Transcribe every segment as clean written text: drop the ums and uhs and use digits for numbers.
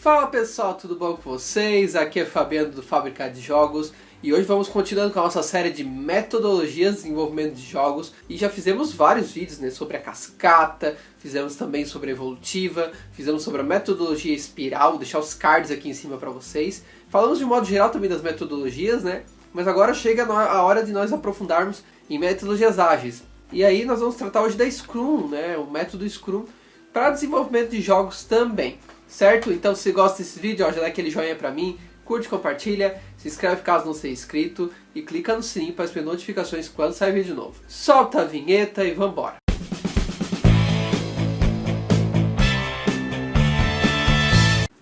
Fala pessoal, tudo bom com vocês? Aqui é Fabiano do Fábrica de Jogos e hoje vamos continuando com a nossa série de metodologias de desenvolvimento de jogos e já fizemos vários vídeos, né, sobre a cascata, fizemos também sobre a evolutiva, fizemos sobre a metodologia espiral, vou deixar os cards aqui em cima para vocês. Falamos de modo geral também das metodologias, né, mas agora chega a hora de nós aprofundarmos em metodologias ágeis. E aí nós vamos tratar hoje da Scrum, né, o método Scrum para desenvolvimento de jogos também. Certo? Então se você gosta desse vídeo, ó, já dá aquele joinha pra mim, curte, compartilha, se inscreve caso não seja inscrito e clica no sininho para receber notificações quando sair vídeo novo. Solta a vinheta e vambora!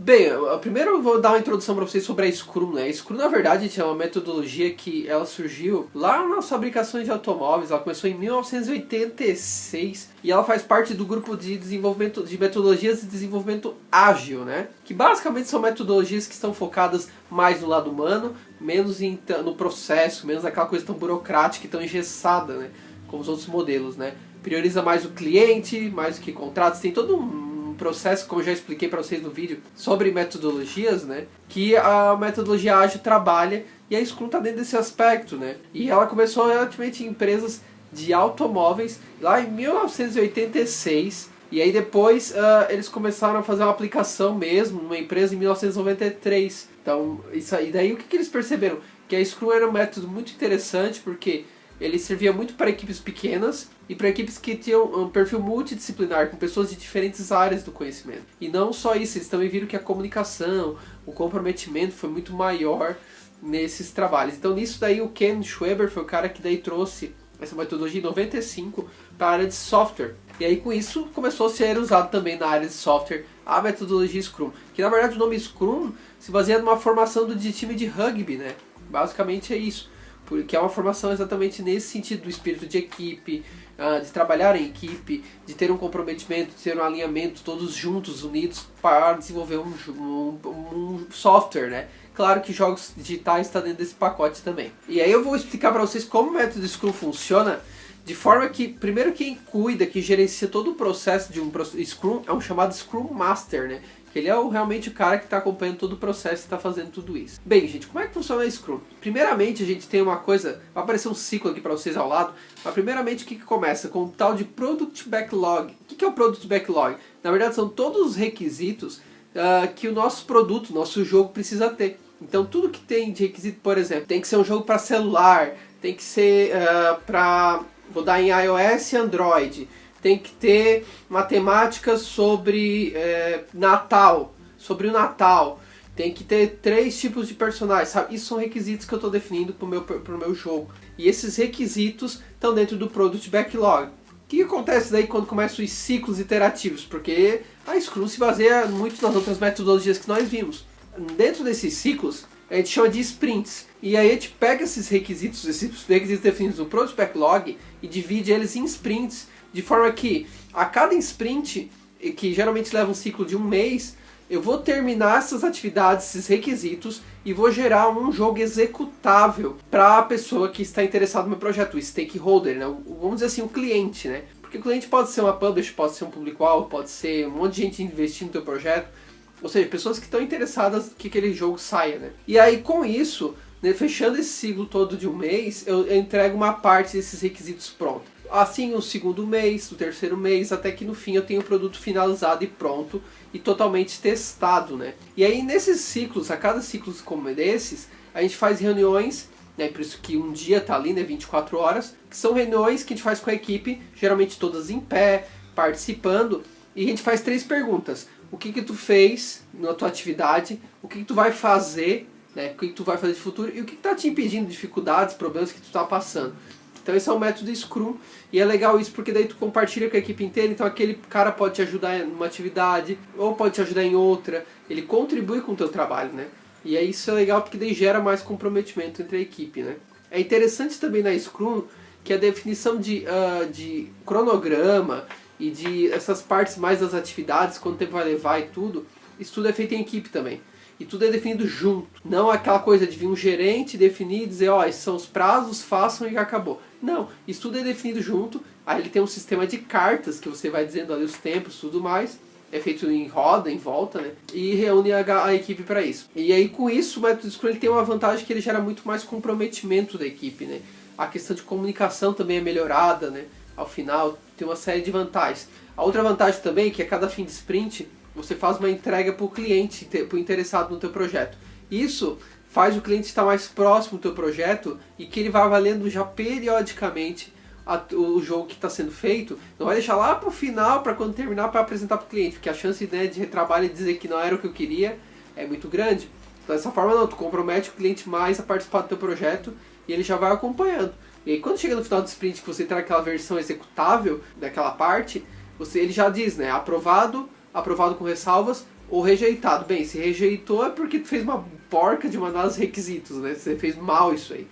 Bem, primeiro eu vou dar uma introdução para vocês sobre a Scrum, né? A Scrum, na verdade, é uma metodologia que ela surgiu lá nas fabricações de automóveis, ela começou em 1986 e ela faz parte do grupo de desenvolvimento de metodologias de desenvolvimento ágil, né? Que basicamente são metodologias que estão focadas mais no lado humano, menos no processo, menos naquela coisa tão burocrática e tão engessada, né? Como os outros modelos, né? Prioriza mais o cliente, mais do que contratos, tem todo um processo, como eu já expliquei para vocês no vídeo, sobre metodologias, né, que a metodologia ágil trabalha e a Scrum está dentro desse aspecto, né, e ela começou relativamente em empresas de automóveis lá em 1986 e aí depois eles começaram a fazer uma aplicação mesmo numa empresa em 1993. Então, isso aí, daí o que eles perceberam? Que a Scrum era um método muito interessante porque ele servia muito para equipes pequenas e para equipes que tinham um perfil multidisciplinar, com pessoas de diferentes áreas do conhecimento. E não só isso, eles também viram que a comunicação, o comprometimento foi muito maior nesses trabalhos. Então nisso daí o Ken Schwaber foi o cara que daí trouxe essa metodologia em 95 para a área de software. E aí com isso começou a ser usado também na área de software a metodologia Scrum. Que na verdade o nome Scrum se baseia numa formação de time de rugby, né? Basicamente é isso. Porque é uma formação exatamente nesse sentido, do espírito de equipe, de trabalhar em equipe, de ter um comprometimento, de ter um alinhamento, todos juntos, unidos, para desenvolver um software, né? Claro que jogos digitais está dentro desse pacote também. E aí eu vou explicar para vocês como o método Scrum funciona, de forma que, primeiro, quem cuida, que gerencia todo o processo de um Scrum é um chamado Scrum Master, né? Que ele é realmente o cara que está acompanhando todo o processo e está fazendo tudo isso. Bem, gente, como é que funciona a Scrum? Primeiramente, a gente tem uma coisa, vai aparecer um ciclo aqui para vocês ao lado, mas primeiramente o que começa? Com o tal de Product Backlog. O que é o Product Backlog? Na verdade, são todos os requisitos que o nosso produto, nosso jogo precisa ter. Então, tudo que tem de requisito, por exemplo, tem que ser um jogo para celular, tem que ser para rodar em iOS e Android, tem que ter matemáticas sobre Natal, sobre o Natal, tem que ter 3 tipos de personagens, sabe? Isso são requisitos que eu estou definindo pro meu jogo. E esses requisitos estão dentro do Product Backlog. O que acontece daí quando começam os ciclos iterativos? Porque a Scrum se baseia muito nas outras metodologias que nós vimos. Dentro desses ciclos, a gente chama de sprints. E aí a gente pega esses requisitos definidos no Product Backlog e divide eles em sprints. De forma que a cada sprint, que geralmente leva um ciclo de um mês, eu vou terminar essas atividades, esses requisitos, e vou gerar um jogo executável para a pessoa que está interessada no meu projeto, o stakeholder, né? Vamos dizer assim, o cliente, né? Porque o cliente pode ser uma publisher, pode ser um público-alvo, pode ser um monte de gente investindo no teu projeto, ou seja, pessoas que estão interessadas que aquele jogo saia, né? E aí com isso, né, fechando esse ciclo todo de um mês, eu entrego uma parte desses requisitos pronta. Assim, o segundo mês, o terceiro mês, até que no fim eu tenho o produto finalizado e pronto e totalmente testado, né? E aí nesses ciclos, a cada ciclo como desses, a gente faz reuniões, né? Por isso que um dia tá ali, né? 24 horas, que são reuniões que a gente faz com a equipe, geralmente todas em pé, participando, e a gente faz 3 perguntas. O que tu fez na tua atividade, o que tu vai fazer, né? O que tu vai fazer de futuro e o que tá te impedindo, dificuldades, problemas que tu tá passando. Então esse é o método Scrum, e é legal isso porque daí tu compartilha com a equipe inteira, então aquele cara pode te ajudar em uma atividade, ou pode te ajudar em outra, ele contribui com o teu trabalho, né? E aí isso é legal porque daí gera mais comprometimento entre a equipe, né? É interessante também na Scrum que a definição de cronograma e de essas partes mais das atividades, quanto tempo vai levar e tudo, isso tudo é feito em equipe também. E tudo é definido junto. Não aquela coisa de vir um gerente definir e dizer, ó, esses são os prazos, façam e acabou. Não, isso tudo é definido junto. Aí ele tem um sistema de cartas que você vai dizendo ali os tempos e tudo mais. é feito em roda, em volta, né? E reúne a equipe para isso. E aí com isso o método Scrum ele tem uma vantagem que ele gera muito mais comprometimento da equipe, né? A questão de comunicação também é melhorada, né? Ao final tem uma série de vantagens. A outra vantagem também é que a cada fim de sprint você faz uma entrega para o cliente, para o interessado no teu projeto. Isso faz o cliente estar mais próximo do teu projeto e que ele vai avaliando já periodicamente o jogo que está sendo feito. Não vai deixar lá para o final, para quando terminar, para apresentar para o cliente, porque a chance, né, de retrabalho e dizer que não era o que eu queria é muito grande. Então dessa forma não, tu compromete o cliente mais a participar do teu projeto e ele já vai acompanhando. E aí quando chega no final do sprint que você tem aquela versão executável daquela parte, ele já diz, né, aprovado com ressalvas ou rejeitado. Bem, se rejeitou é porque tu fez uma porca de mandar os requisitos, né? Você fez mal isso aí.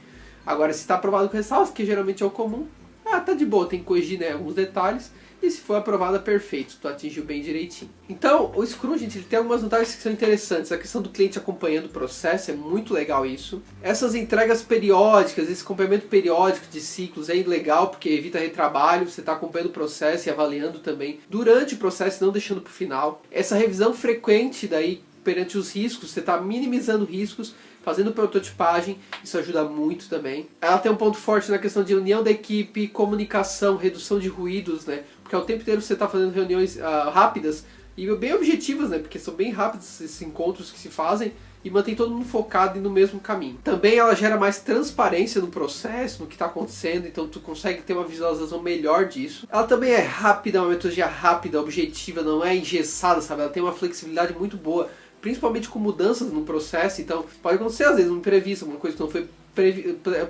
Agora, se está aprovado com ressalvas, que geralmente é o comum, tá de boa, tem que corrigir, né, alguns detalhes. E se for aprovado, é perfeito, tu atingiu bem direitinho. Então, o Scrum, gente, ele tem algumas vantagens que são interessantes. A questão do cliente acompanhando o processo, é muito legal isso. Essas entregas periódicas, esse acompanhamento periódico de ciclos é legal, porque evita retrabalho, você está acompanhando o processo e avaliando também durante o processo, não deixando para o final. Essa revisão frequente daí perante os riscos, você está minimizando riscos, fazendo prototipagem, isso ajuda muito também. Ela tem um ponto forte na questão de união da equipe, comunicação, redução de ruídos, né? Porque ao tempo inteiro você está fazendo reuniões rápidas e bem objetivas, né? Porque são bem rápidos esses encontros que se fazem e mantém todo mundo focado e no mesmo caminho. Também ela gera mais transparência no processo, no que está acontecendo, então tu consegue ter uma visualização melhor disso. Ela também é rápida, uma metodologia rápida, objetiva, não é engessada, sabe? Ela tem uma flexibilidade muito boa, principalmente com mudanças no processo, então pode acontecer às vezes um imprevisto, alguma coisa que não foi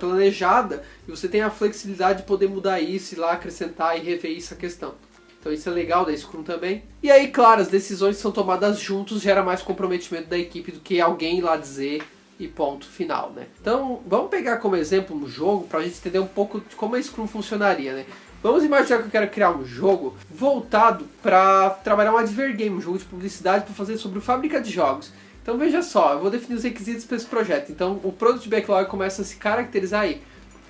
planejada, e você tem a flexibilidade de poder mudar isso, ir lá acrescentar e rever essa questão. Então isso é legal da Scrum também. E aí, claro, as decisões que são tomadas juntos gera mais comprometimento da equipe do que alguém ir lá dizer e ponto final, né? Então vamos pegar como exemplo um jogo para a gente entender um pouco de como a Scrum funcionaria, né? Vamos imaginar que eu quero criar um jogo voltado para trabalhar um advergame, um jogo de publicidade para fazer sobre fábrica de jogos. Então veja só, eu vou definir os requisitos para esse projeto. Então o Product Backlog começa a se caracterizar aí.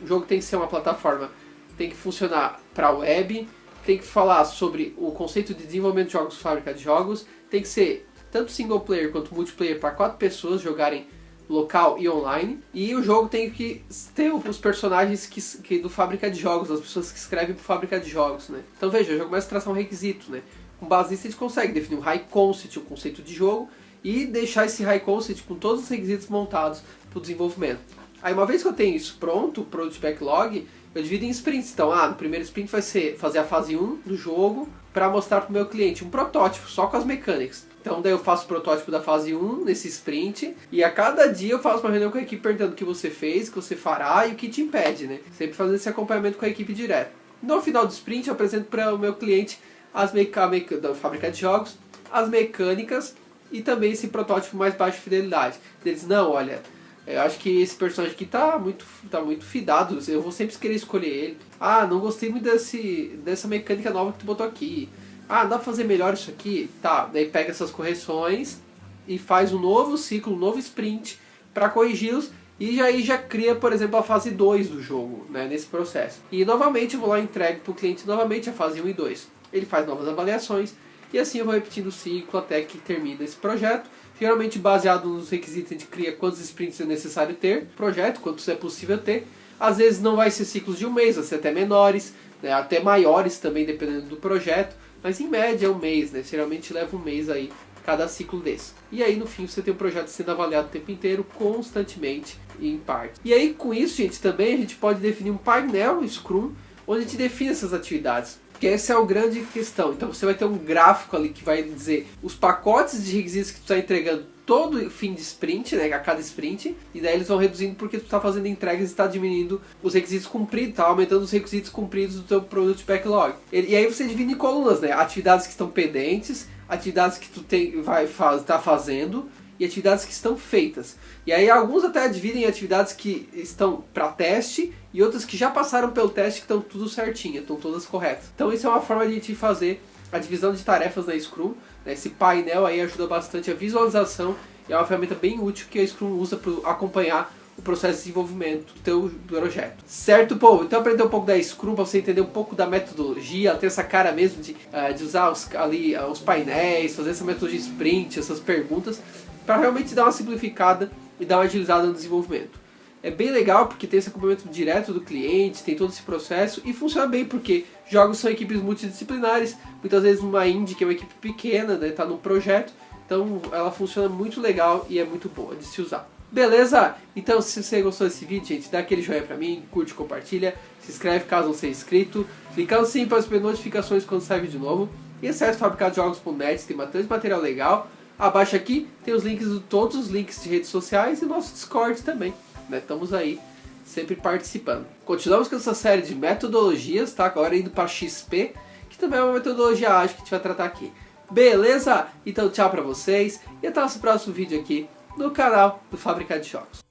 O jogo tem que ser uma plataforma, tem que funcionar para web, tem que falar sobre o conceito de desenvolvimento de jogos, fábrica de jogos, tem que ser tanto single player quanto multiplayer para 4 pessoas jogarem local e online, e o jogo tem que ter os personagens que do fábrica de jogos, as pessoas que escrevem para fábrica de jogos, né? Então veja, o jogo começa a traçar um requisito, né? Com base nisso a gente consegue definir um high concept, o conceito de jogo, e deixar esse high concept com todos os requisitos montados para o desenvolvimento. Aí uma vez que eu tenho isso pronto, o Product Backlog, eu divido em sprints. Então, no primeiro sprint vai ser fazer a fase 1 do jogo para mostrar para o meu cliente um protótipo, só com as mecânicas. Então daí eu faço o protótipo da fase 1 nesse sprint, e a cada dia eu faço uma reunião com a equipe perguntando o que você fez, o que você fará e o que te impede, né? Sempre fazendo esse acompanhamento com a equipe direto. No final do sprint eu apresento para o meu cliente da fábrica de jogos, as mecânicas e também esse protótipo mais baixa fidelidade. Eles, não, olha, eu acho que esse personagem aqui tá muito fidado, eu vou sempre querer escolher ele. Não gostei muito dessa mecânica nova que tu botou aqui. Dá pra fazer melhor isso aqui? Tá, daí pega essas correções e faz um novo ciclo, um novo sprint para corrigi-los, e aí já cria, por exemplo, a fase 2 do jogo, né, nesse processo. E novamente eu vou lá e entrego pro cliente novamente a fase 1 e 2. Ele faz novas avaliações e assim eu vou repetindo o ciclo até que termina esse projeto. Geralmente baseado nos requisitos a gente cria quantos sprints é necessário ter, projeto, quantos é possível ter. Às vezes não vai ser ciclos de um mês, vai ser até menores, né, até maiores também dependendo do projeto. Mas em média é um mês, né? Geralmente leva um mês aí cada ciclo desse. E aí no fim você tem o projeto sendo avaliado o tempo inteiro, constantemente e em parte. E aí com isso, gente, também a gente pode definir um painel Scrum, onde a gente define essas atividades. Porque essa é a grande questão. Então você vai ter um gráfico ali que vai dizer os pacotes de requisitos que tu está entregando todo fim de sprint, né, a cada sprint, e daí eles vão reduzindo porque tu está fazendo entregas e está diminuindo os requisitos cumpridos, está aumentando os requisitos cumpridos do teu Product Backlog. E aí você divide em colunas, né, atividades que estão pendentes, atividades que tu tá fazendo e atividades que estão feitas. E aí alguns até dividem em atividades que estão para teste e outras que já passaram pelo teste, que estão tudo certinho, estão todas corretas. Então isso é uma forma de a gente fazer a divisão de tarefas na Scrum. Esse painel aí ajuda bastante a visualização e é uma ferramenta bem útil que a Scrum usa para acompanhar o processo de desenvolvimento do teu projeto. Certo, povo? Então aprender um pouco da Scrum para você entender um pouco da metodologia, ter essa cara mesmo de usar os painéis, fazer essa metodologia sprint, essas perguntas, para realmente dar uma simplificada e dar uma agilizada no desenvolvimento. É bem legal porque tem esse acompanhamento direto do cliente, tem todo esse processo e funciona bem porque jogos são equipes multidisciplinares, muitas vezes uma indie que é uma equipe pequena, né, tá num projeto, então ela funciona muito legal e é muito boa de se usar. Beleza? Então se você gostou desse vídeo, gente, dá aquele joinha pra mim, curte, compartilha, se inscreve caso não seja inscrito, clica no sininho para receber notificações quando sair vídeo novo e acesse fabricadojogos.net, tem bastante material legal. Abaixo aqui tem os links de todos os links de redes sociais e nosso Discord também. Estamos aí sempre participando. Continuamos com essa série de metodologias, tá? Agora indo para XP, que também é uma metodologia ágil que a gente vai tratar aqui. Beleza? Então tchau pra vocês e até o nosso próximo vídeo aqui no canal do Fábrica de Jogos.